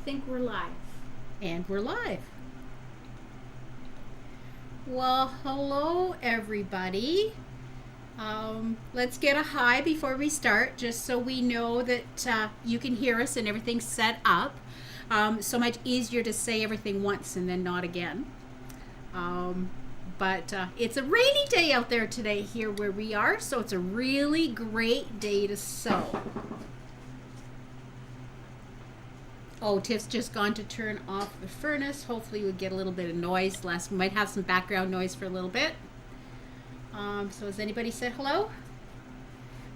think we're live. And we're live. Well, hello everybody. Let's get a hi before we start, just so we know that you can hear us and everything's set up. So much easier to say everything once and then not again. But it's a rainy day out there today here where we are, so it's a really great day to sew. Oh, Tiff's just gone to turn off the furnace. Hopefully we'll get a little bit of noise less. We might have some background noise for a little bit. So has anybody said hello?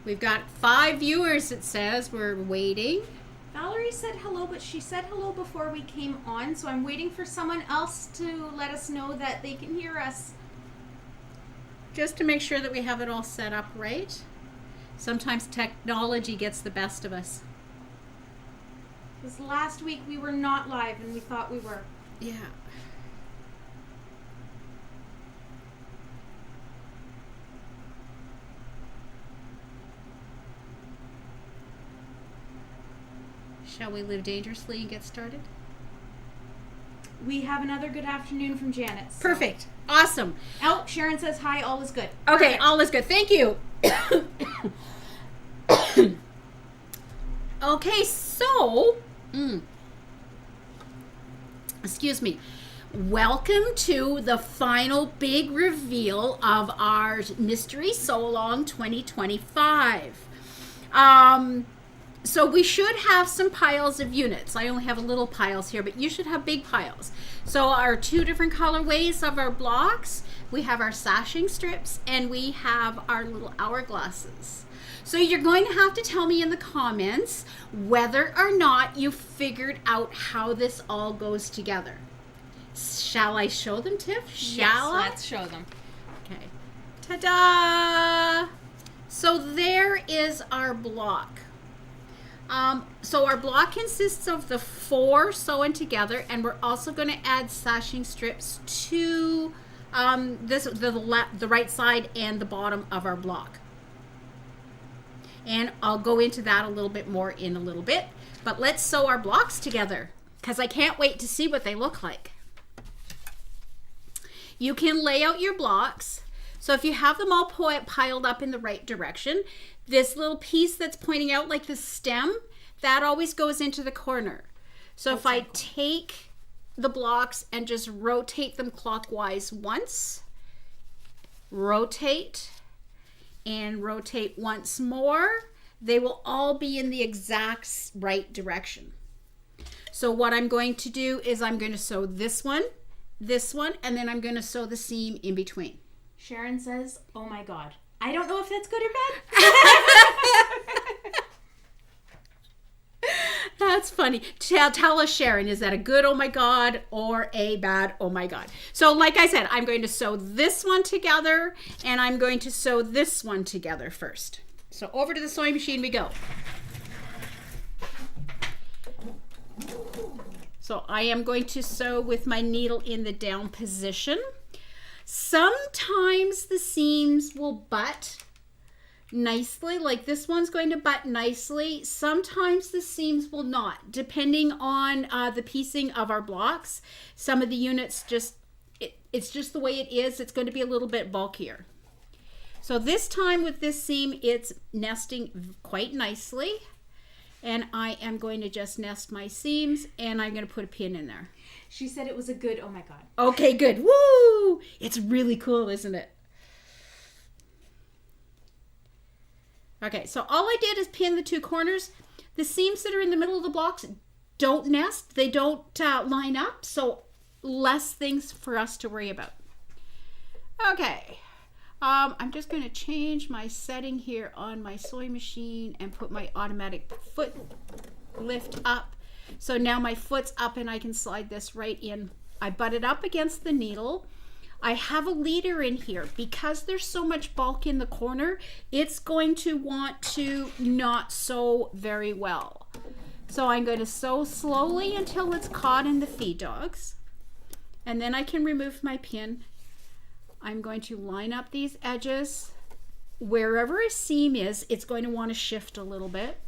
We've got 5 viewers, it says. We're waiting. Valerie said hello, but she said hello before we came on, so I'm waiting for someone else to let us know that they can hear us. Just to make sure that we have it all set up right. Sometimes technology gets the best of us. Because last week we were not live and we thought we were. Yeah. Shall we live dangerously and get started? We have another good afternoon from Janet. So. Perfect. Awesome. Oh, Sharon says hi, all is good. Okay, Perfect. all is good. Thank you. Okay, so, excuse me. Welcome to the final big reveal of our Mystery Sew Along 2025. So we should have some piles of units. I only have a little piles here, but you should have big piles. So our 2 different colorways of our blocks, we have our sashing strips and we have our little hourglasses. So you're going to have to tell me in the comments whether or not you figured out how this all goes together. Shall I show them, Tiff? Shall I? Let's show them. Okay. Ta-da! So there is our block. So our block consists of the 4 sewn together, and we're also going to add sashing strips to the right side and the bottom of our block. And I'll go into that a little bit more in a little bit. But let's sew our blocks together, because I can't wait to see what they look like. You can lay out your blocks. So if you have them all piled up in the right direction, this little piece that's pointing out like the stem, that always goes into the corner. So if I take the blocks and just rotate them clockwise once, rotate, and rotate once more, they will all be in the exact right direction. So what I'm going to do is I'm going to sew this one, and then I'm going to sew the seam in between. Sharon says, oh my God. I don't know if that's good or bad. That's funny. Tell us, Sharon, is that a good oh my God or a bad oh my God? So like I said, I'm going to sew this one together and I'm going to sew this one together first. So over to the sewing machine we go. So I am going to sew with my needle in the down position. Sometimes the seams will butt nicely, like this one's going to butt nicely. Sometimes the seams will not, depending on the piecing of our blocks. Some of the units it's just the way it is. It's going to be a little bit bulkier. So this time with this seam, it's nesting quite nicely. And I am going to just nest my seams and I'm going to put a pin in there. She said it was a good oh my God. Okay, good. Woo! It's really cool, isn't it? Okay, so all I did is pin the 2 corners. The seams that are in the middle of the blocks don't nest. They don't line up, so less things for us to worry about. Okay, I'm just going to change my setting here on my sewing machine and put my automatic foot lift up. So now my foot's up and I can slide this right in. I butt it up against the needle. I have a leader in here. Because there's so much bulk in the corner, it's going to want to not sew very well. So I'm going to sew slowly until it's caught in the feed dogs. And then I can remove my pin. I'm going to line up these edges. Wherever a seam is, it's going to want to shift a little bit.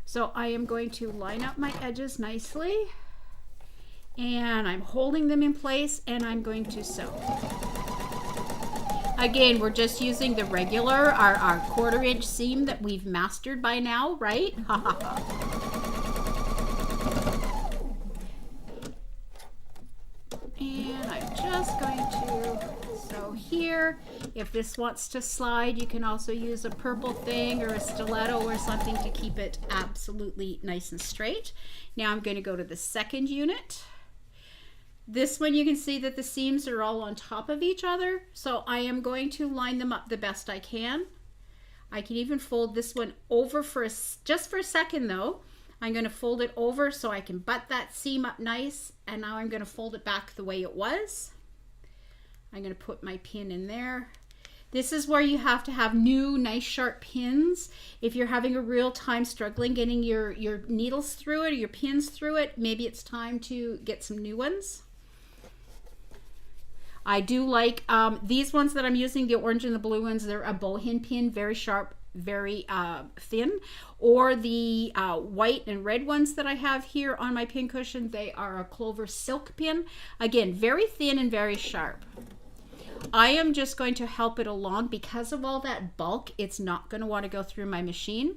So I am going to line up my edges nicely. And I'm holding them in place and I'm going to sew. Again, we're just using the regular, our 1/4 inch seam that we've mastered by now, right? And I'm just going to sew here. If this wants to slide, you can also use a purple thing or a stiletto or something to keep it absolutely nice and straight. Now I'm going to go to the second unit. This one, you can see that the seams are all on top of each other, so I am going to line them up the best I can. I can even fold this one over just for a second though. I'm going to fold it over so I can butt that seam up nice, and now I'm going to fold it back the way it was. I'm going to put my pin in there. This is where you have to have new, nice, sharp pins. If you're having a real time struggling getting your needles through it or your pins through it, maybe it's time to get some new ones. I do like these ones that I'm using, the orange and the blue ones. They're a bowhin pin, very sharp, very thin. Or the white and red ones that I have here on my pin cushion, they are a clover silk pin. Again, very thin and very sharp. I am just going to help it along because of all that bulk. It's not going to want to go through my machine.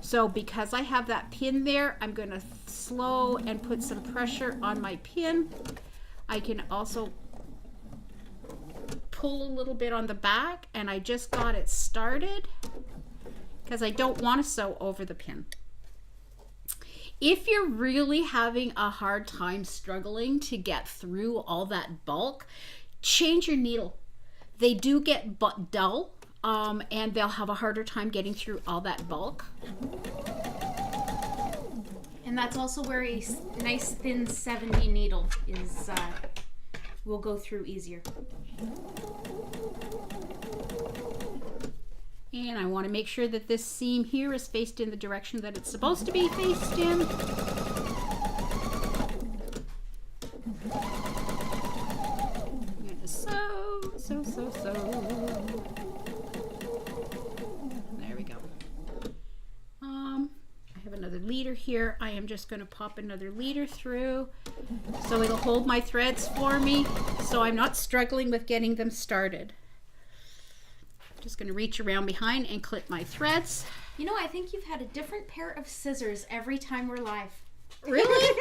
So because I have that pin there, I'm going to slow and put some pressure on my pin. I can also pull a little bit on the back, and I just got it started because I don't want to sew over the pin. If you're really having a hard time struggling to get through all that bulk, change your needle. They do get dull, and they'll have a harder time getting through all that bulk. And that's also where a nice thin 70 needle is will go through easier. And I want to make sure that this seam here is faced in the direction that it's supposed to be faced in. I'm going to sew. There we go. I have another leader here. I am just going to pop another leader through so it'll hold my threads for me so I'm not struggling with getting them started. Just going to reach around behind and clip my threads. You know, I think you've had a different pair of scissors every time we're live. Really?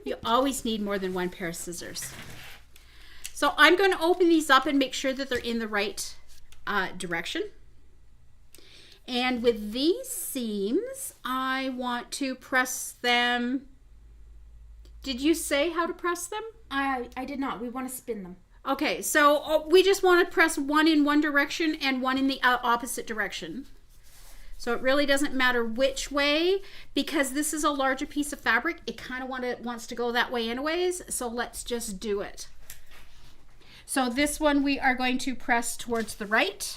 You always need more than one pair of scissors. So I'm going to open these up and make sure that they're in the right direction. And with these seams, I want to press them. Did you say how to press them? I did not. We want to spin them. Okay, so we just want to press one in one direction and one in the opposite direction. So it really doesn't matter which way, because this is a larger piece of fabric. It kind of wants to go that way anyways, so let's just do it. So this one we are going to press towards the right.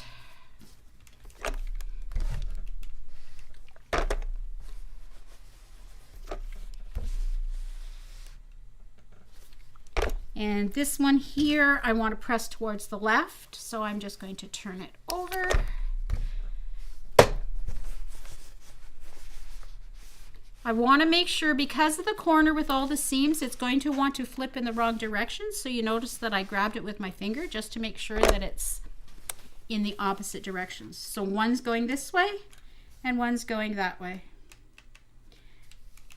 And this one here, I want to press towards the left, so I'm just going to turn it over. I want to make sure, because of the corner with all the seams, it's going to want to flip in the wrong direction. So you notice that I grabbed it with my finger just to make sure that it's in the opposite directions. So one's going this way and one's going that way.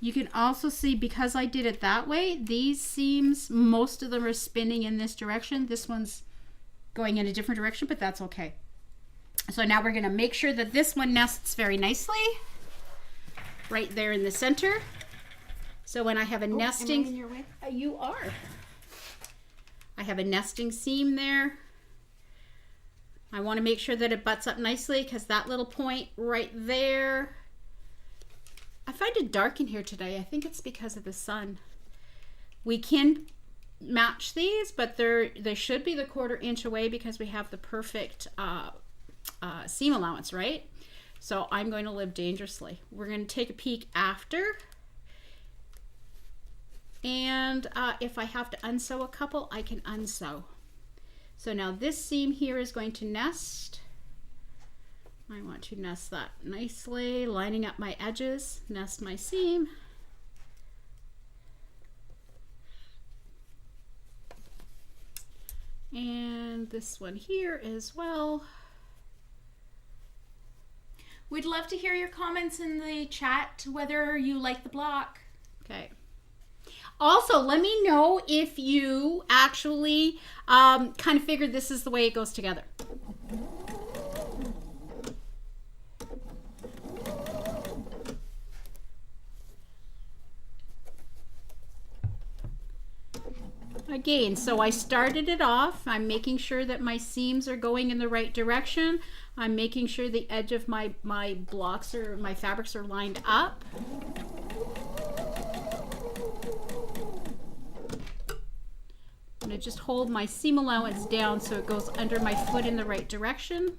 You can also see, because I did it that way, these seams, most of them are spinning in this direction. This one's going in a different direction, but that's okay. So now we're going to make sure that this one nests very nicely right there in the center. So when I have a nesting... Am I in your way? You are. I have a nesting seam there. I want to make sure that it butts up nicely, because that little point right there... I find it dark in here today. I think it's because of the sun. We can match these, but they should be the 1/4 inch away because we have the perfect seam allowance, right? So I'm going to live dangerously. We're going to take a peek after. And if I have to unsew a couple, I can unsew. So now this seam here is going to nest. I want to nest that nicely, lining up my edges, nest my seam. And this one here as well. We'd love to hear your comments in the chat, whether you like the block. Okay. Also, let me know if you actually kind of figured this is the way it goes together. Again, so I started it off. I'm making sure that my seams are going in the right direction. I'm making sure the edge of my blocks or my fabrics are lined up. I'm going to just hold my seam allowance down so it goes under my foot in the right direction.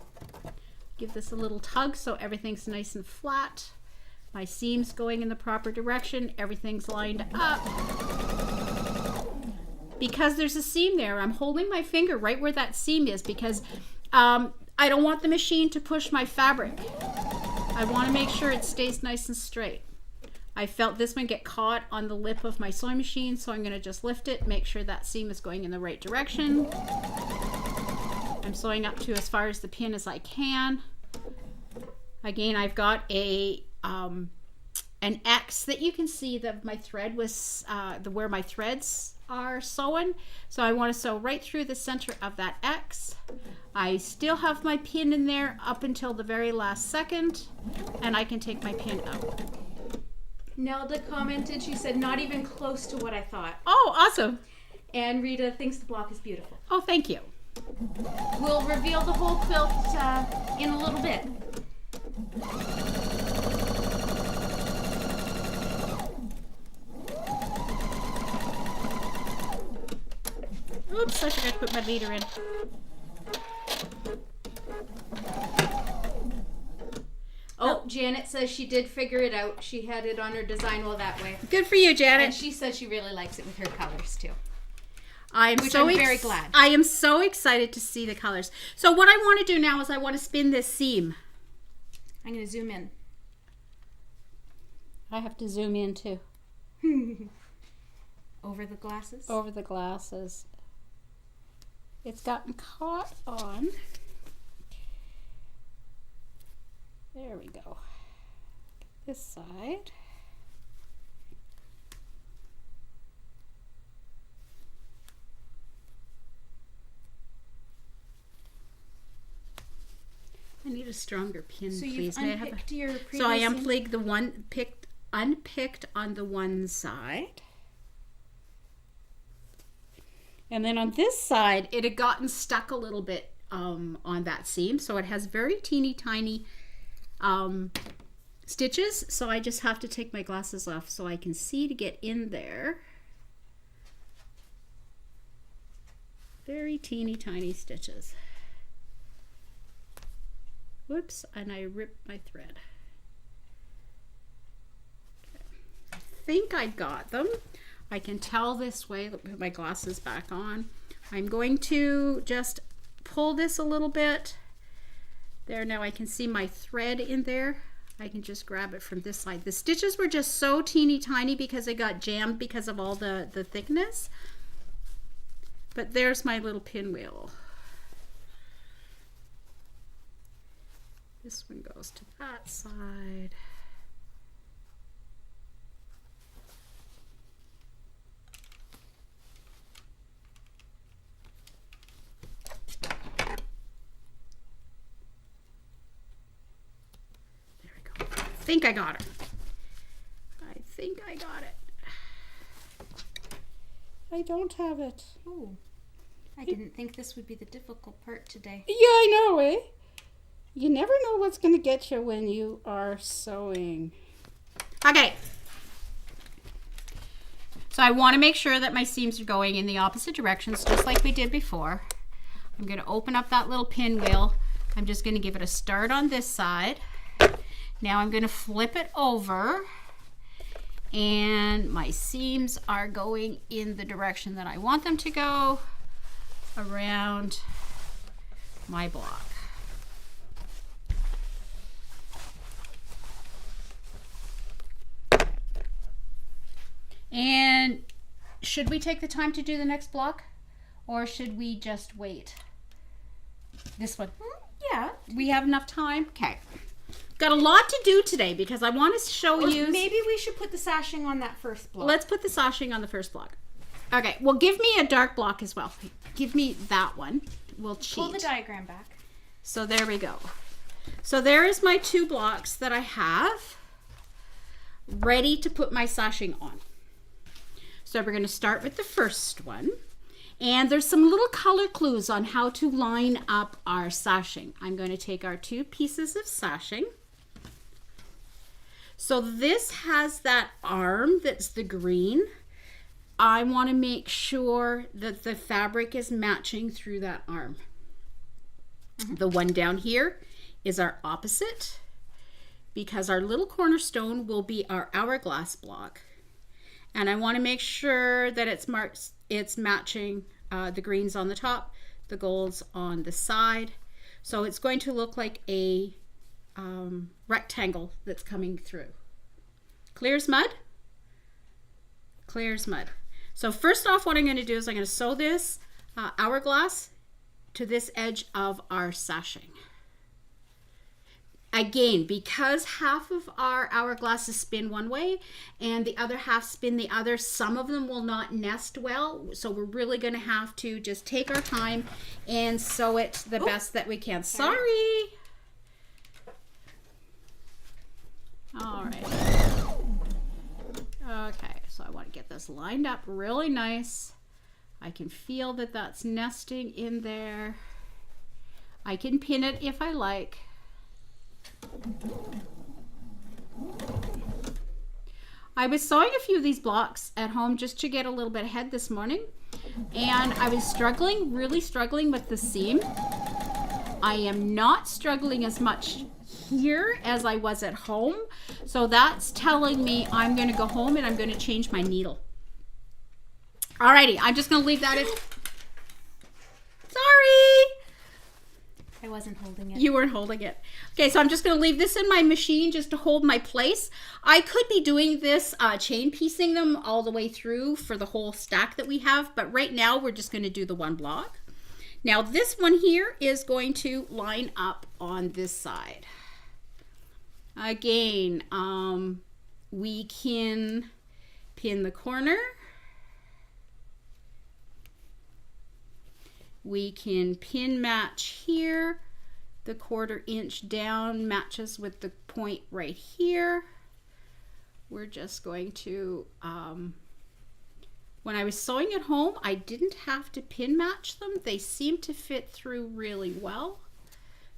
Give this a little tug so everything's nice and flat. My seam's going in the proper direction. Everything's lined up. Because there's a seam there, I'm holding my finger right where that seam is because I don't want the machine to push my fabric. I want to make sure it stays nice and straight. I felt this one get caught on the lip of my sewing machine, so I'm going to just lift it, make sure that seam is going in the right direction. I'm sewing up to as far as the pin as I can. Again, I've got a an X that you can see that my thread was where my threads are sewn. So I want to sew right through the center of that X. I still have my pin in there up until the very last second, and I can take my pin out. Nelda commented, she said, not even close to what I thought. Oh, awesome. And Rita thinks the block is beautiful. Oh, thank you. We'll reveal the whole quilt in a little bit. Oops, I forgot to put my leader in. Oh, Janet says she did figure it out. She had it on her design wall that way. Good for you, Janet. And she says she really likes it with her colors too. I'm very glad. I am so excited to see the colors. So what I want to do now is I want to spin this seam. I'm going to zoom in. I have to zoom in too. Over the glasses? Over the glasses. It's gotten caught on. There we go. This side. I need a stronger pin, so please. You've unpicked your previous so I unpicked the one unpicked on the one side. And then on this side, it had gotten stuck a little bit on that seam. So it has very teeny tiny stitches. So I just have to take my glasses off so I can see to get in there. Very teeny tiny stitches. Whoops, and I ripped my thread. Okay. I think I got them. I can tell this way. Let me put my glasses back on. I'm going to just pull this a little bit. There, now I can see my thread in there. I can just grab it from this side. The stitches were just so teeny tiny because they got jammed because of all the thickness. But there's my little pinwheel. This one goes to that side. There we go. I think I got it. I think I got it. I don't have it. Oh, I didn't think this would be the difficult part today. Yeah, I know, eh? You never know what's going to get you when you are sewing. Okay. So I want to make sure that my seams are going in the opposite directions, just like we did before. I'm going to open up that little pinwheel. I'm just going to give it a start on this side. Now I'm going to flip it over. And my seams are going in the direction that I want them to go around my block. And should we take the time to do the next block? Or should we just wait? This one. Yeah. We have enough time? Okay. Got a lot to do today because I want to show you. Maybe we should put the sashing on that first block. Let's put the sashing on the first block. Okay. Well, give me a dark block as well. Give me that one. We'll cheat. Pull the diagram back. So there we go. So there is my 2 blocks that I have ready to put my sashing on. So we're going to start with the first one. And there's some little color clues on how to line up our sashing. I'm going to take our 2 pieces of sashing. So this has that arm that's the green. I want to make sure that the fabric is matching through that arm. The one down here is our opposite because our little cornerstone will be our hourglass block. And I want to make sure that it's matching the greens on the top, the golds on the side. So it's going to look like a rectangle that's coming through. Clear as mud? Clear as mud. So first off, what I'm going to do is I'm going to sew this hourglass to this edge of our sashing. Again, because half of our hourglasses spin one way and the other half spin the other, some of them will not nest well. So we're really going to have to just take our time and sew it the best that we can. Sorry. All right. Okay, so I want to get this lined up really nice. I can feel that that's nesting in there. I can pin it if I like. I was sewing a few of these blocks at home just to get a little bit ahead this morning, and I was really struggling with the seam. I am not struggling as much here as I was at home, so that's telling me I'm going to go home and I'm going to change my needle. Alrighty, I'm just going to leave that in. Sorry! I wasn't holding it. You weren't holding it. Okay, so I'm just going to leave this in my machine just to hold my place. I could be doing this, chain piecing them all the way through for the whole stack that we have, but right now we're just going to do the 1 block. Now this one here is going to line up on this side. Again, we can pin the corner. We can pin match here. The 1/4 inch down matches with the point right here. We're just going to, when I was sewing at home, I didn't have to pin match them. They seem to fit through really well.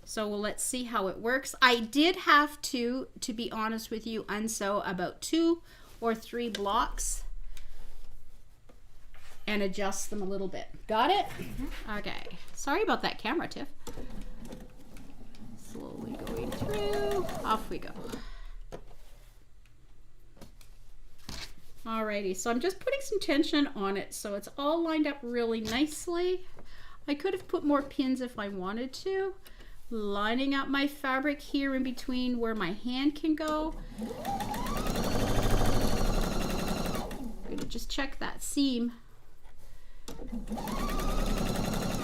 So let's see how it works. I did have to be honest with you, unsew about 2 or 3 blocks and adjust them a little bit. Got it? Mm-hmm. Okay. Sorry about that camera, Tiff. Slowly going through. Off we go. Alrighty, so I'm just putting some tension on it so it's all lined up really nicely. I could have put more pins if I wanted to. Lining up my fabric here in between where my hand can go. I'm going to just check that seam.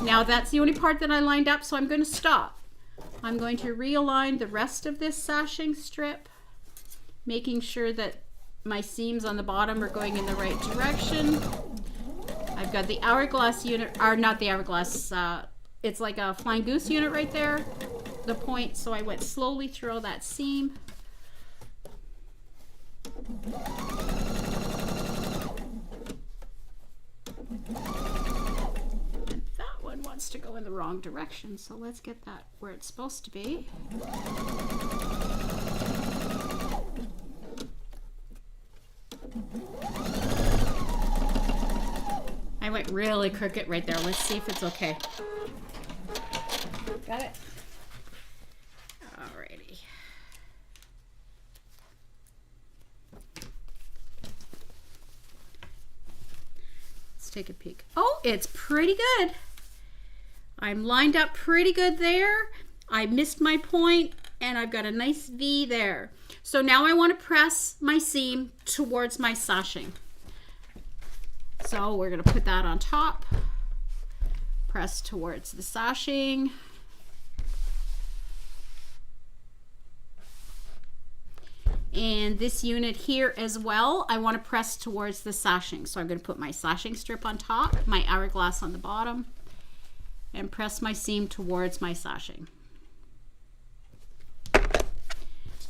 Now that's the only part that I lined up, so I'm going to stop. I'm going to realign the rest of this sashing strip, making sure that my seams on the bottom are going in the right direction. I've got the hourglass unit, or not the hourglass, it's like a flying goose unit right there, the point, so I went slowly through all that seam. And that one wants to go in the wrong direction, so let's get that where it's supposed to be. I went really crooked right there. Let's see if it's okay. Got it. Alrighty. Let's take a peek. Oh, it's pretty good. I'm lined up pretty good there. I missed my point and I've got a nice V there. So now I want to press my seam towards my sashing. So we're going to put that on top. press towards the sashing. And this unit here as well, I want to press towards the sashing. So I'm going to put my sashing strip on top, my hourglass on the bottom, and press my seam towards my sashing.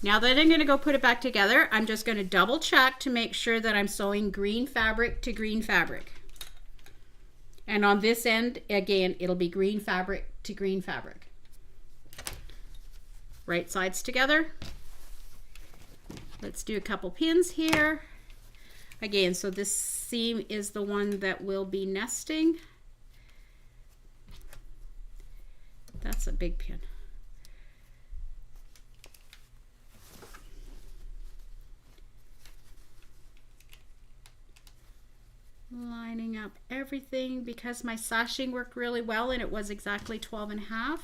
Now that I'm going to go put it back together, I'm just going to double check to make sure that I'm sewing green fabric to green fabric. And on this end, again, it'll be green fabric to green fabric. Right sides together. Let's do a couple pins here. Again, so this seam is the one that will be nesting. That's a big pin. Lining up everything because my sashing worked really well and it was exactly 12.5.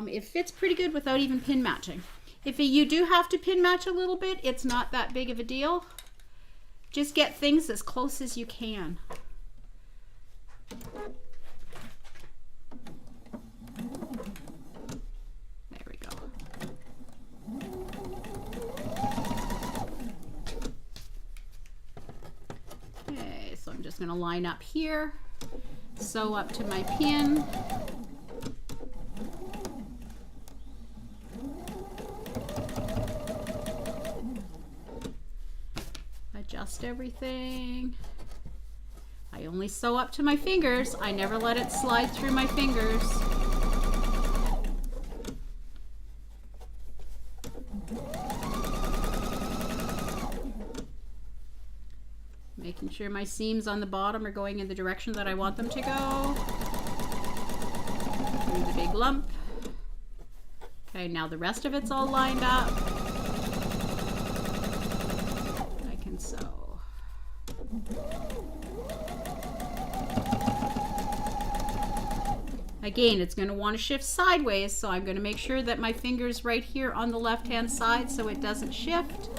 It fits pretty good without even pin matching. If you do have to pin match a little bit, it's not that big of a deal. Just get things as close as you can. There we go. Okay, so I'm just going to line up here, sew up to my pin. Adjust everything. I only sew up to my fingers. I never let it slide through my fingers. Making sure my seams on the bottom are going in the direction that I want them to go. Through the big lump. Okay, now the rest of it's all lined up. So again, it's going to want to shift sideways, so I'm going to make sure that my finger's right here on the left hand side so it doesn't shift,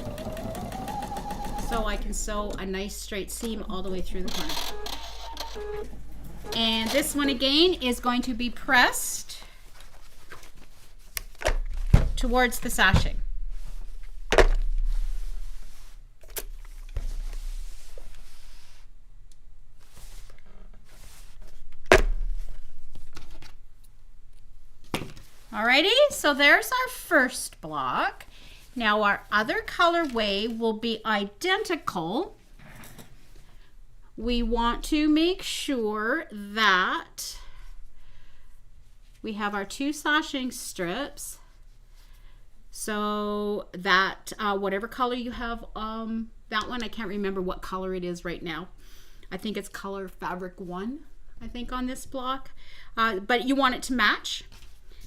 so I can sew a nice straight seam all the way through the corner. And this one again is going to be pressed towards the sashing. Alrighty, so there's our first block. Now our other colorway will be identical. We want to make sure that we have our two sashing strips, so that whatever color you have, that one, I can't remember what color it is right now. I think it's color fabric 1, I think, on this block, but you want it to match.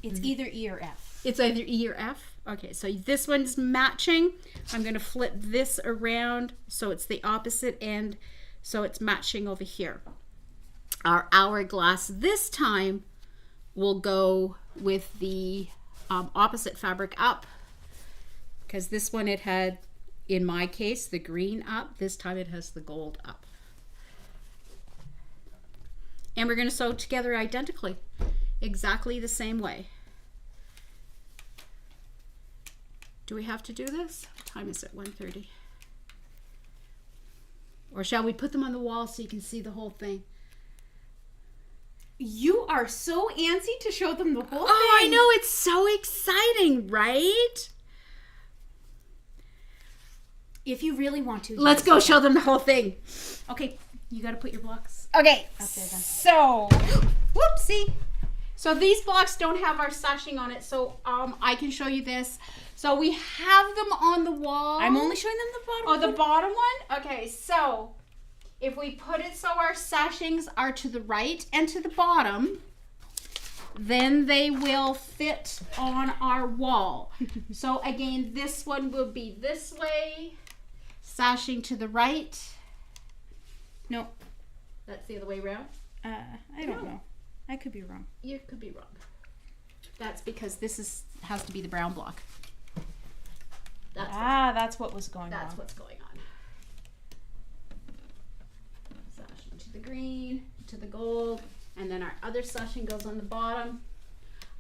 It's either E or F. It's either E or F. Okay, so this one's matching. I'm going to flip this around so it's the opposite end, so it's matching over here. Our hourglass this time will go with the opposite fabric up, because this one it had, in my case, the green up. This time it has the gold up. And we're going to sew together identically, exactly the same way. Do we have to do this? What time is it? 1:30. Or shall we put them on the wall so you can see the whole thing? You are so antsy to show them the whole thing. Oh, I know. It's so exciting, right? If you really want to. Let's go show them the whole thing. Okay, you got to put your blocks Okay, up there then. so, whoopsie. So these blocks don't have our sashing on it, so I can show you this. So we have them on the wall. I'm only showing them the bottom. Oh, the bottom one? Okay, so if we put it so our sashings are to the right and to the bottom, then they will fit on our wall. So again, this one will be this way, sashing to the right. No, That's the other way around. I don't know. I could be wrong. You could be wrong. That's because this has to be the brown block. That's what was going on. That's what's going on. Sashing to the green, to the gold, and then our other other sashing goes on the bottom.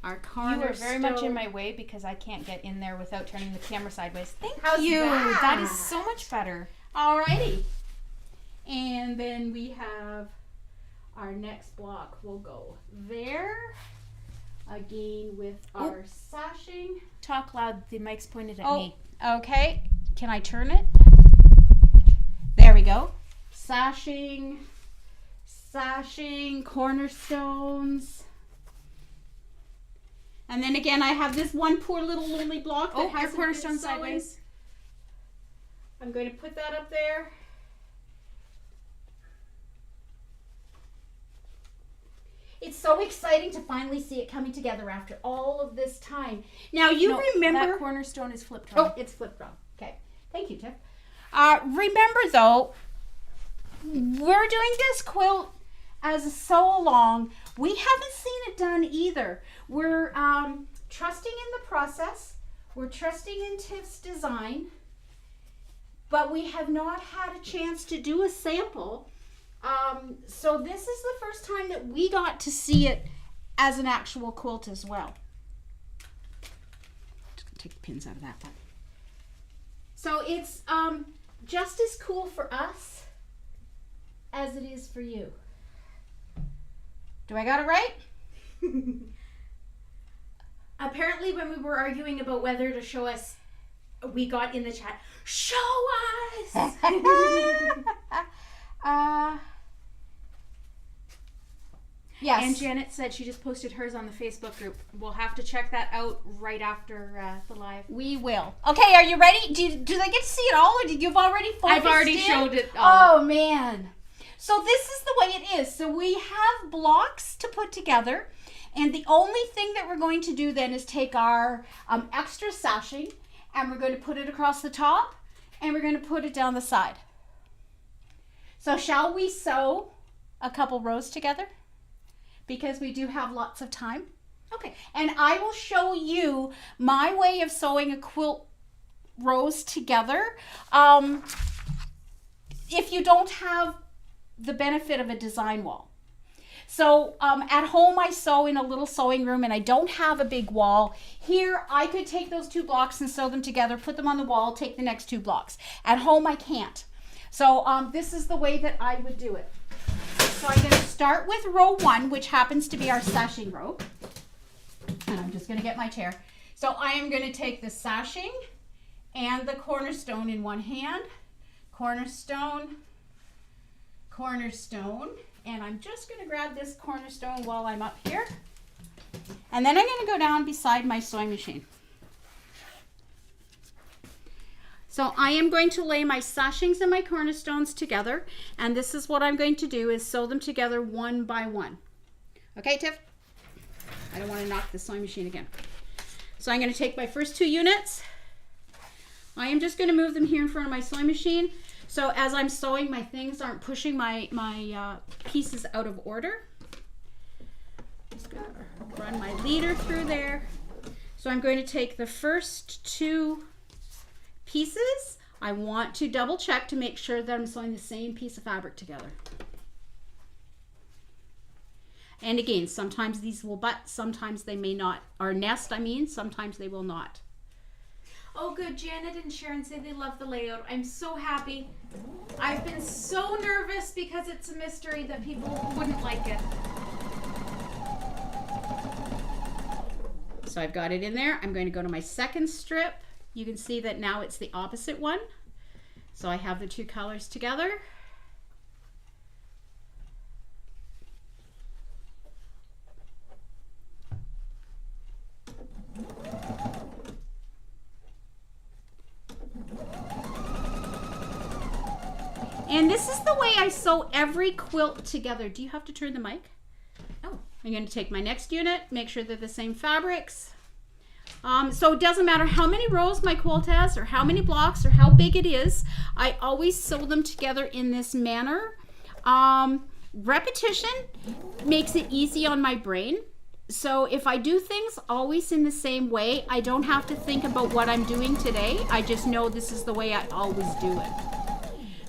Our You cornerstone. are very much in my way because I can't get in there without turning the camera sideways. Thank How's you. that? That is so much better. Alrighty. And then we have our next block will go there. Again with our sashing. Talk loud. The mic's pointed at Oh, me. okay. Can I turn it? There we go. Sashing, cornerstones. And then again, I have this one poor little lonely block that Oh, your hasn't been cornerstone sewn. sideways. I'm going to put that up there. It's so exciting to finally see it coming together after all of this time. Now you remember that cornerstone is flipped Oh, wrong. it's flipped wrong. Okay. Thank you, Tiff. Remember, though, we're doing this quilt as a sew along. We haven't seen it done either. We're trusting in the process. We're trusting in Tiff's design. But we have not had a chance to do a sample. So this is the first time that we got to see it as an actual quilt as well. Just gonna take the pins out of that one. So it's just as cool for us as it is for you. Do I got it right? Apparently, when we were arguing about whether to show us, we got in the chat, show us! Yes. And Janet said she just posted hers on the Facebook group. We'll have to check that out right after the live. We will. Okay, are you ready? Do they get to see it all, or did you've already focused I've already in? showed it all. Oh, man. So this is the way it is. So we have blocks to put together, and the only thing that we're going to do then is take our extra sashing, and we're going to put it across the top, and we're going to put it down the side. So shall we sew a couple rows together? Because we do have lots of time. Okay. And I will show you my way of sewing a quilt rows together. If you don't have the benefit of a design wall. So at home I sew in a little sewing room and I don't have a big wall. Here I could take those 2 blocks and sew them together, put them on the wall, take the next 2 blocks. At home I can't. So this is the way that I would do it. So I'm going to start with row 1, which happens to be our sashing row. And I'm just going to get my chair. So I am going to take the sashing and the cornerstone in one hand. Cornerstone, cornerstone. And I'm just going to grab this cornerstone while I'm up here. And then I'm going to go down beside my sewing machine. So I am going to lay my sashings and my cornerstones together, and this is what I'm going to do is sew them together one by one. Okay, Tiff? I don't want to knock the sewing machine again. So I'm going to take my first 2 units. I am just going to move them here in front of my sewing machine. So as I'm sewing, my things aren't pushing my pieces out of order. Just going to run my leader through there. So I'm going to take the first 2 pieces. I want to double check to make sure that I'm sewing the same piece of fabric together. And again, sometimes these will butt, sometimes they may not. Or nest, I mean, sometimes they will not. Oh, good. Janet and Sharon say they love the layout. I'm so happy. I've been so nervous because it's a mystery that people wouldn't like it. So I've got it in there. I'm going to go to my second strip. You can see that now it's the opposite one. So I have the 2 colors together. And this is the way I sew every quilt together. Do you have to turn the mic? Oh, I'm going to take my next unit, make sure they're the same fabrics. So it doesn't matter how many rows my quilt has or how many blocks or how big it is. I always sew them together in this manner. Repetition makes it easy on my brain. So if I do things always in the same way, I don't have to think about what I'm doing today. I just know this is the way I always do it.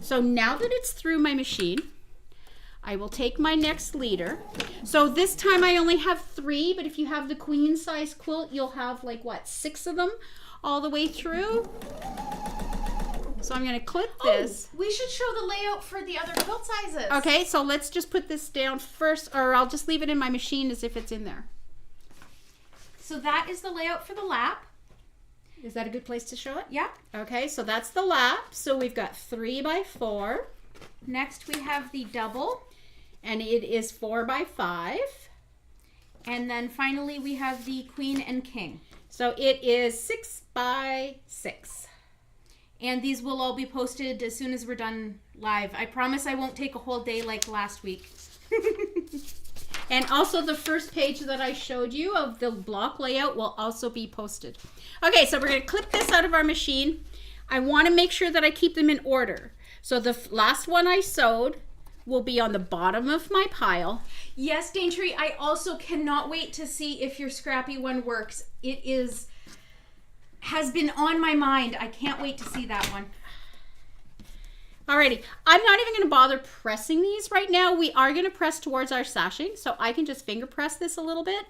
So now that it's through my machine, I will take my next leader. So this time I only have 3, but if you have the queen size quilt, you'll have like what, 6 of them all the way through. So I'm going to clip this. Oh, we should show the layout for the other quilt sizes. Okay, so let's just put this down first, or I'll just leave it in my machine as if it's in there. So that is the layout for the lap. Is that a good place to show it? Yeah. Okay, so that's the lap. So we've got 3 by 4. Next we have the double. And it is 4 by 5. And then finally we have the queen and king. So it is 6 by 6. And these will all be posted as soon as we're done live. I promise I won't take a whole day like last week. And also the first page that I showed you of the block layout will also be posted. Okay, so we're going to clip this out of our machine. I want to make sure that I keep them in order. So the last one I sewed will be on the bottom of my pile. Yes, Daintree, I also cannot wait to see if your scrappy one works. It has been on my mind. I can't wait to see that one. Alrighty, I'm not even going to bother pressing these right now. We are going to press towards our sashing, so I can just finger press this a little bit.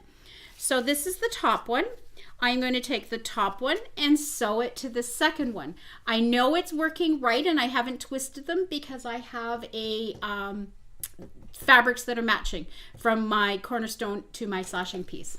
So this is the top one. I'm going to take the top one and sew it to the second one. I know it's working right and I haven't twisted them because I have a fabrics that are matching from my cornerstone to my sashing piece.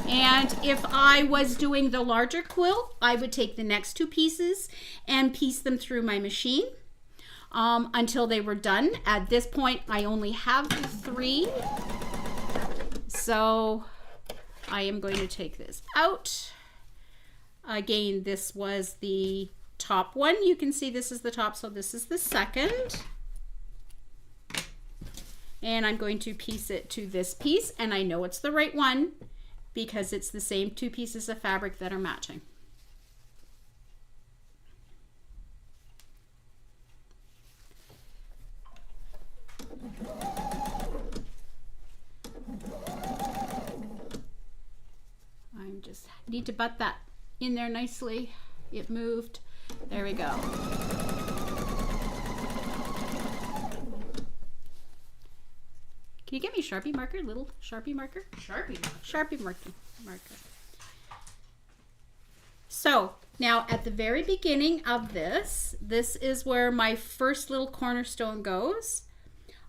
And if I was doing the larger quilt, I would take the next 2 pieces and piece them through my machine until they were done. At this point, I only have 3. So I am going to take this out. Again, this was the top one. You can see this is the top, so this is the second. And I'm going to piece it to this piece, and I know it's the right one because it's the same 2 pieces of fabric that are matching. I just need to butt that in there nicely. It moved. There we go. Can you get me a Sharpie marker? Little Sharpie marker? Sharpie marker. So now at the very beginning of this is where my first little cornerstone goes.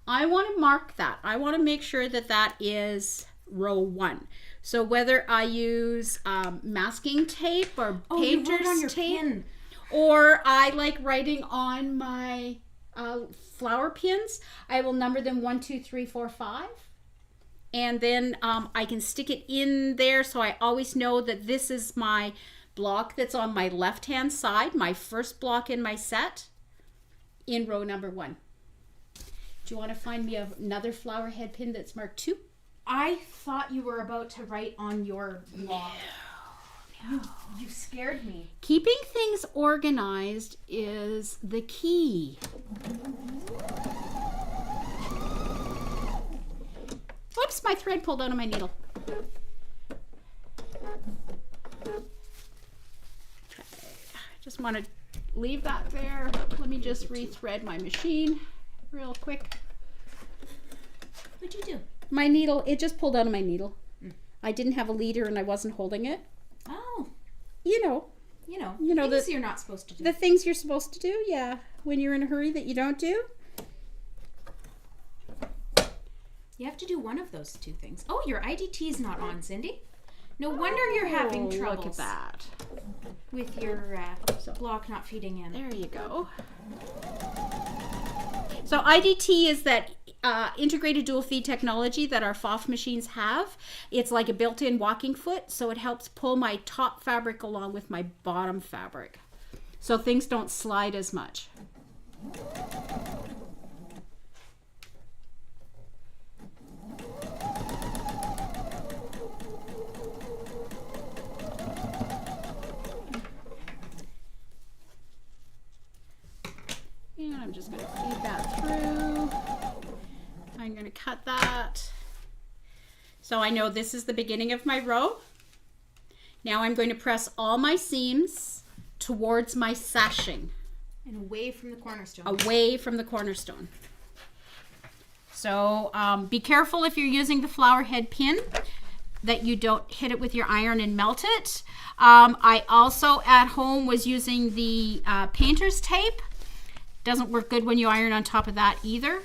I want to mark that. I want to make sure that that is row 1. So whether I use masking tape or painter's tape, pin. or I like writing on my flower pins, I will number them 1, 2, 3, 4, 5. And then I can stick it in there so I always know that this is my block that's on my left hand side, my first block in my set, in row number 1. Do you want to find me another flower head pin that's marked 2? I thought you were about to write on your log. No. You scared me. Keeping things organized is the key. Whoops, my thread pulled out of my needle. Okay, just want to leave that there. Let me just rethread my machine real quick. What'd you do? My needle, it just pulled out of my needle. I didn't have a leader and I wasn't holding it. Oh. You know things you're not supposed to do. The things you're supposed to do, yeah. When you're in a hurry that you don't do. You have to do one of those 2 things. Oh, your IDT's not on, Cindy. No wonder you're having troubles. Look at that. With your block not feeding in. There you go. So IDT is that integrated dual feed technology that our FOF machines have. It's like a built-in walking foot, so it helps pull my top fabric along with my bottom fabric, so things don't slide as much. And I'm just going to feed that through. I'm going to cut that. So I know this is the beginning of my row. Now I'm going to press all my seams towards my sashing. And away from the cornerstone. Away from the cornerstone. So be careful if you're using the flower head pin that you don't hit it with your iron and melt it. I also at home was using the painter's tape. Doesn't work good when you iron on top of that either.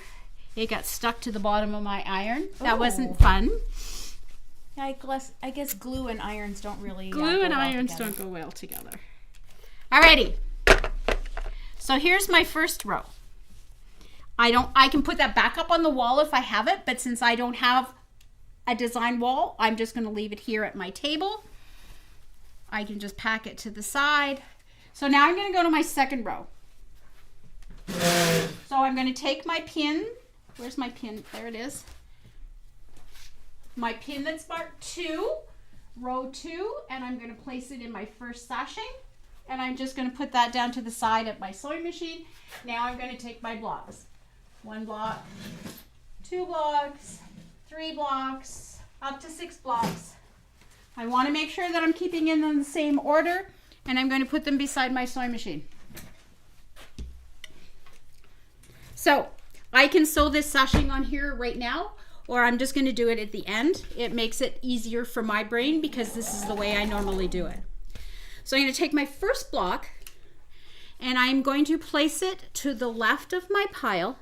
It got stuck to the bottom of my iron. That wasn't fun. Yeah, I guess glue and irons don't really Glue go and well irons together. don't go well together. Alrighty. So here's my first row. I can put that back up on the wall if I have it, but since I don't have a design wall, I'm just going to leave it here at my table. I can just pack it to the side. So now I'm going to go to my second row. So I'm going to take my pin. Where's my pin? There it is. My pin that's marked 2, row 2, and I'm going to place it in my first sashing. And I'm just going to put that down to the side of my sewing machine. Now I'm going to take my blocks. 1 block, 2 blocks, 3 blocks, up to 6 blocks. I want to make sure that I'm keeping them in the same order, and I'm going to put them beside my sewing machine. So I can sew this sashing on here right now, or I'm just going to do it at the end. It makes it easier for my brain because this is the way I normally do it. So I'm going to take my first block and I'm going to place it to the left of my pile,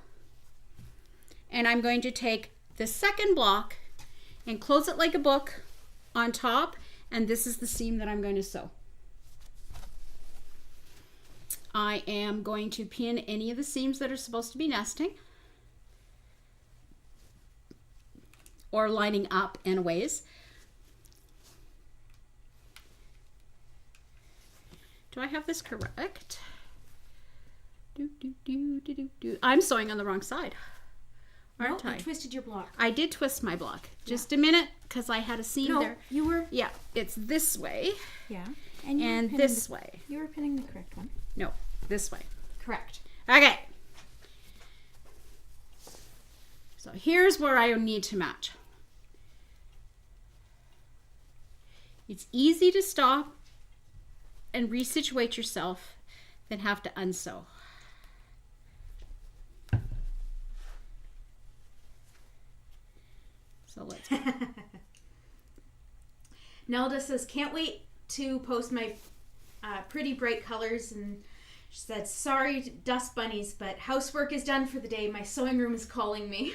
and I'm going to take the second block and close it like a book on top, and this is the seam that I'm going to sew. I am going to pin any of the seams that are supposed to be nesting or lining up anyways. Do I have this correct? I'm sewing on the wrong side, aren't I? You twisted your block. I did twist my block. Just a minute, because I had a seam there. You were. Yeah, it's this way. Yeah. And this way. You were pinning the correct one. No, this way. Correct. Okay. So here's where I need to match. It's easy to stop and resituate yourself than have to unsew. So let's go. Nelda says, can't wait to post my pretty bright colors, and she said, sorry dust bunnies, but housework is done for the day. My sewing room is calling me.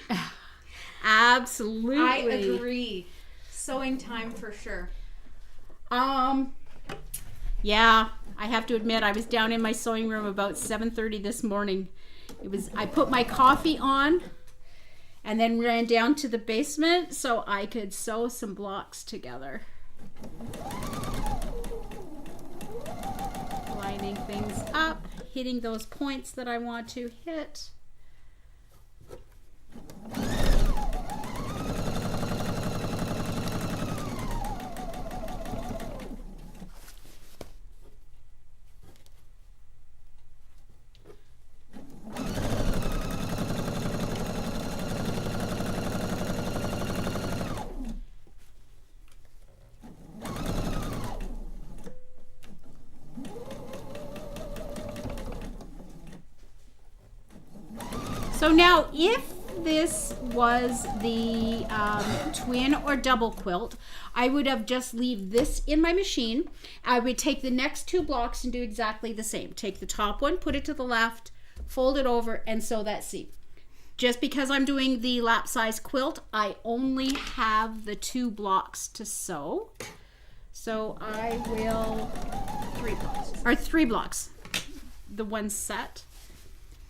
Absolutely. I agree. Sewing time for sure. Yeah, I have to admit I was down in my sewing room about 7:30 this morning. I put my coffee on and then ran down to the basement so I could sew some blocks together. Lining things up, hitting those points that I want to hit. So now if this was the twin or double quilt, I would have just leave this in my machine. I would take the next 2 blocks and do exactly the same. Take the top one, put it to the left, fold it over, and sew that seam. Just because I'm doing the lap size quilt, I only have the 2 blocks to sew. So I will 3 blocks, the one set.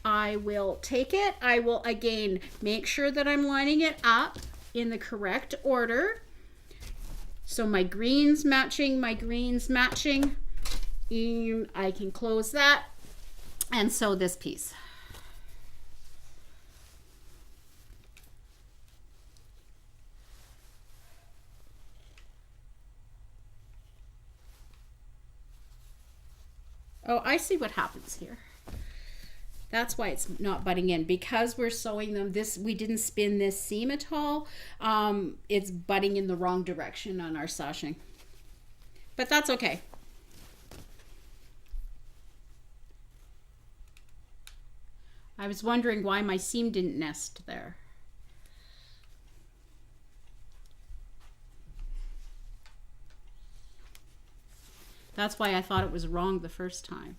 I will take it. I will again make sure that I'm lining it up in the correct order. So my greens matching, and I can close that and sew this piece. Oh, I see what happens here. That's why it's not butting in, because we're sewing them this, we didn't spin this seam at all. It's butting in the wrong direction on our sashing, but that's okay. I was wondering why my seam didn't nest there. That's why I thought it was wrong the first time.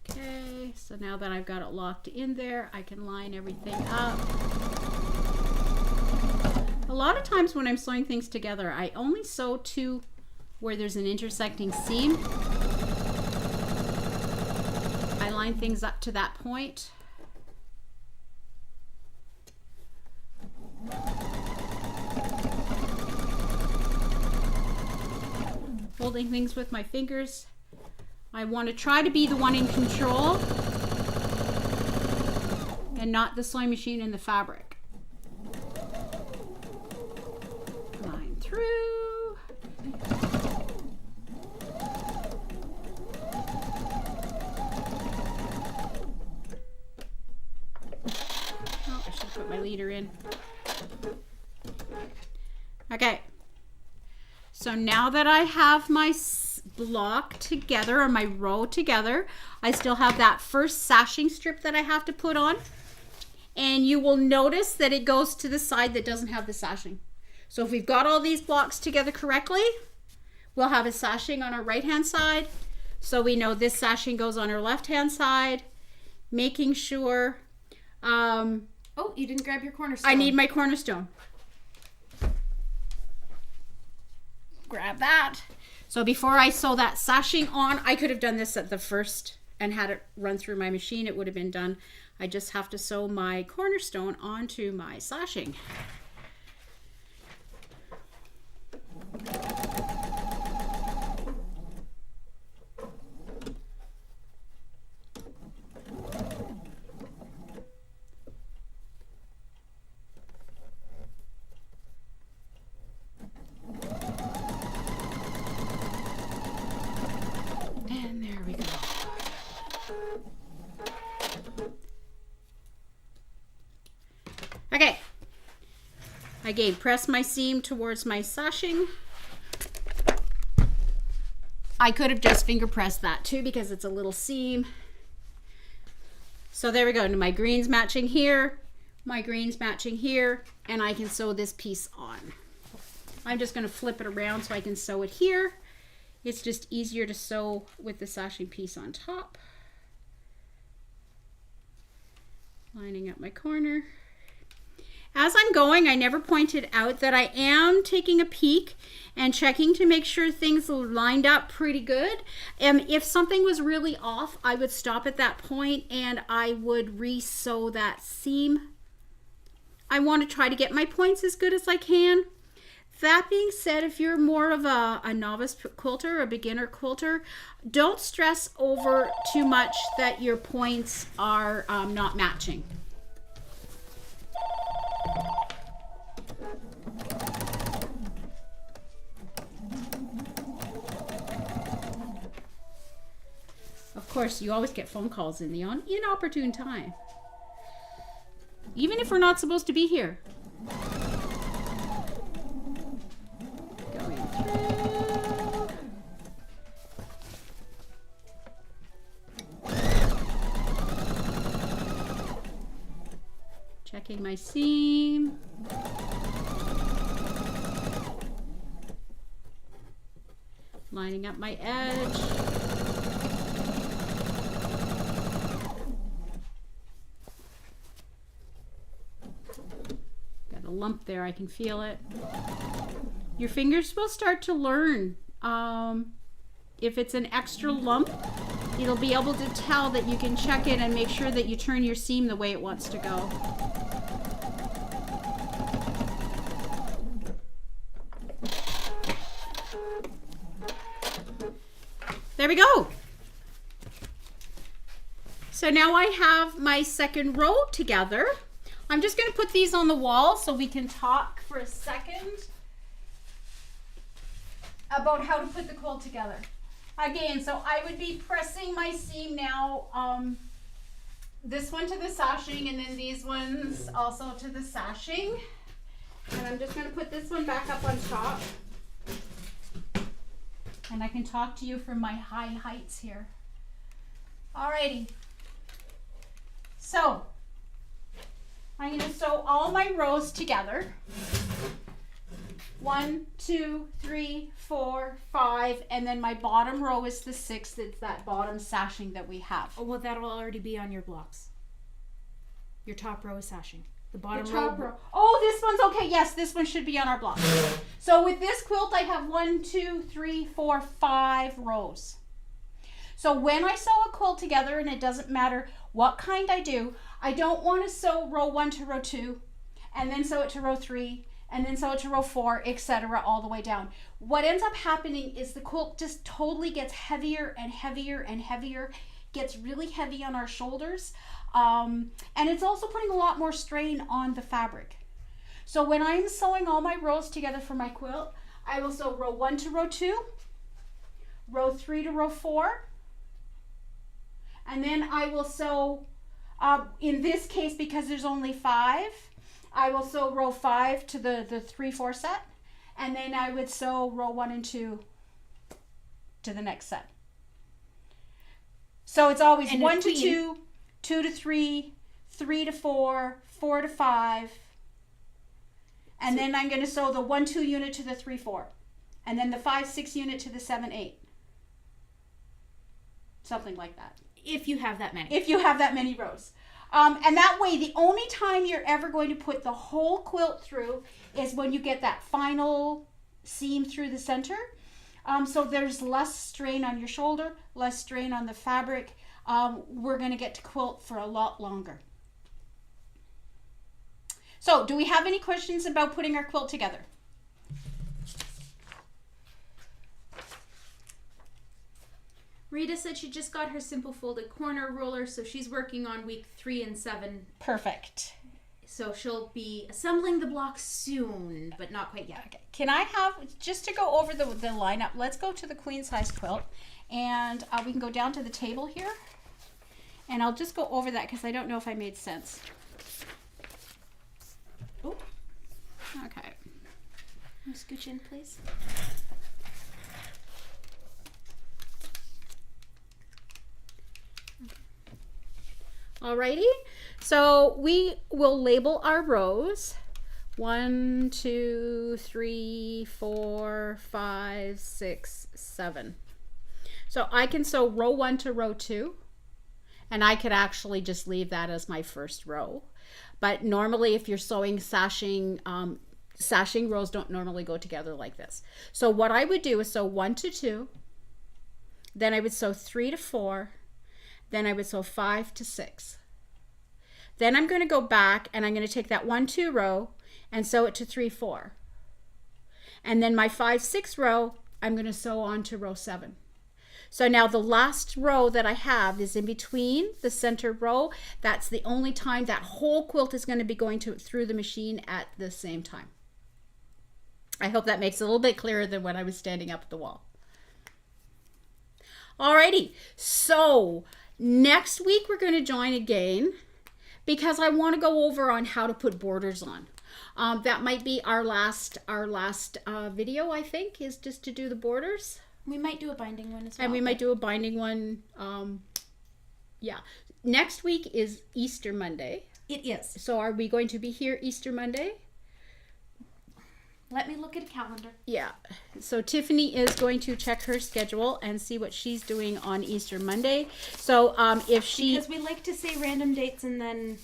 Okay, so now that I've got it locked in there, I can line everything up. A lot of times when I'm sewing things together, I only sew to where there's an intersecting seam. I line things up to that point. Holding things with my fingers. I want to try to be the one in control and not the sewing machine and the fabric. Line through. Oh, I should put my leader in. Okay. So now that I have my block together, or my row together, I still have that first sashing strip that I have to put on, and you will notice that it goes to the side that doesn't have the sashing. So if we've got all these blocks together correctly, we'll have a sashing on our right hand side, so we know this sashing goes on our left hand side, making sure oh, you didn't grab your cornerstone. I need my cornerstone. Grab that. So before I sew that sashing on, I could have done this at the first and had it run through my machine. It would have been done. I just have to sew my cornerstone onto my sashing. Okay, again, press my seam towards my sashing. I could have just finger pressed that too because it's a little seam. So there we go, my green's matching here, my green's matching here, and I can sew this piece on. I'm just going to flip it around so I can sew it here. It's just easier to sew with the sashing piece on top. Lining up my corner. As I'm going, I never pointed out that I am taking a peek and checking to make sure things are lined up pretty good. And if something was really off, I would stop at that point and I would re-sew that seam. I want to try to get my points as good as I can. That being said, if you're more of a novice quilter, a beginner quilter, don't stress over too much that your points are not matching. Of course, you always get phone calls in the inopportune time. Even if we're not supposed to be here. Going through. Checking my seam. Lining up my edge. Got a lump there, I can feel it. Your fingers will start to learn. If it's an extra lump, it'll be able to tell that you can check it and make sure that you turn your seam the way it wants to go. There we go. So now I have my second row together. I'm just going to put these on the wall so we can talk for a second about how to put the quilt together. Again, so I would be pressing my seam now, this one to the sashing, and then these ones also to the sashing. And I'm just going to put this one back up on top. And I can talk to you from my high heights here. Alrighty. So, I'm going to sew all my rows together. 1, 2, 3, 4, 5, and then my bottom row is the 6th. It's that bottom sashing that we have. Oh, well, that'll already be on your blocks. Your top row is sashing. The bottom row. Oh, this one's okay. Yes, this one should be on our block. So with this quilt, I have 1, 2, 3, 4, 5 rows. So when I sew a quilt together, and it doesn't matter what kind I do, I don't want to sew row 1 to row 2, and then sew it to row 3, and then sew it to row 4, etc., all the way down. What ends up happening is the quilt just totally gets heavier and heavier and heavier, gets really heavy on our shoulders, and it's also putting a lot more strain on the fabric. So when I'm sewing all my rows together for my quilt, I will sew row 1 to row 2, row 3 to row 4, and then I will sew, in this case, because there's only 5, I will sew row 5 to the 3/4 set, and then I would sew row 1 and 2 to the next set. So it's always and 1 to 2, 2 to 3, 3 to 4, 4 to 5, and then I'm going to sew the 1-2 unit to the 3/4, and then the 5-6 unit to the 7-8. Something like that. If you have that many. If you have that many rows. And that way, the only time you're ever going to put the whole quilt through is when you get that final seam through the center. So there's less strain on your shoulder, less strain on the fabric. We're going to get to quilt for a lot longer. So do we have any questions about putting our quilt together? Rita said she just got her simple folded corner ruler, so she's working on week 3 and 7. Perfect. So she'll be assembling the blocks soon, but not quite yet. Okay. Can I have, just to go over the lineup, let's go to the queen size quilt, and we can go down to the table here, and I'll just go over that because I don't know if I made sense. Oh, okay. Can you scooch in, please? Alrighty, so we will label our rows 1, 2, 3, 4, 5, 6, 7. So I can sew row 1 to row 2, and I could actually just leave that as my first row. But normally if you're sewing sashing, sashing rows don't normally go together like this. So what I would do is sew 1 to 2, then I would sew 3 to 4, then I would sew 5 to 6. Then I'm going to go back and I'm going to take that 1-2 row and sew it to 3-4. And then my 5-6 row, I'm going to sew on to row 7. So now the last row that I have is in between the center row. That's the only time that whole quilt is going to be going through the machine at the same time. I hope that makes it a little bit clearer than when I was standing up at the wall. Alrighty, so next week we're going to join again because I want to go over on how to put borders on. That might be our last video, I think, is just to do the borders. We might do a binding one as well. And we might do a binding one. Yeah. Next week is Easter Monday. It is. So are we going to be here Easter Monday? Let me look at a calendar. Yeah. So Tiffany is going to check her schedule and see what she's doing on Easter Monday. So if she... Because we like to say random dates and then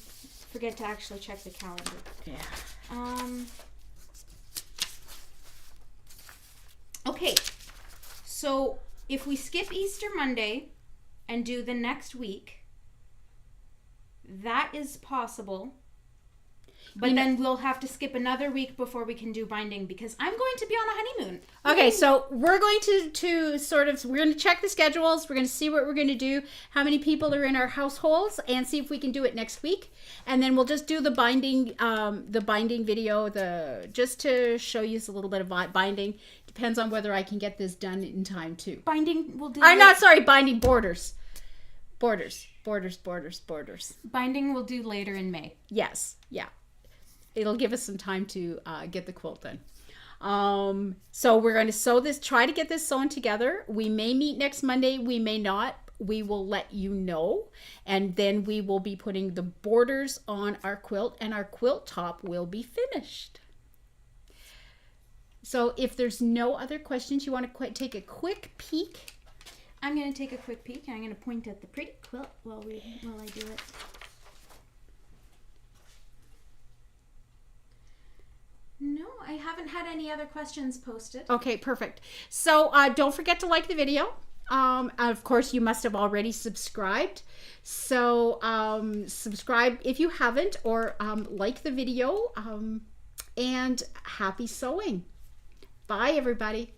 forget to actually check the calendar. Yeah. Okay. So if we skip Easter Monday and do the next week, that is possible. But then we'll have to skip another week before we can do binding because I'm going to be on a honeymoon. Okay, so we're going to sort of, we're going to check the schedules. We're going to see what we're going to do, how many people are in our households, and see if we can do it next week. And then we'll just do the binding video, just to show you a little bit of binding. Depends on whether I can get this done in time too. Binding will do. Binding borders. Borders. Binding we'll do later in May. Yes, yeah. It'll give us some time to get the quilt done. So we're going to sew this, try to get this sewn together. We may meet next Monday, we may not. We will let you know. And then we will be putting the borders on our quilt, and our quilt top will be finished. So if there's no other questions, you want to take a quick peek? I'm going to take a quick peek, and I'm going to point at the pretty quilt while I do it. No, I haven't had any other questions posted. Okay, perfect. So don't forget to like the video. Of course, you must have already subscribed. So subscribe if you haven't, or like the video. And happy sewing. Bye, everybody.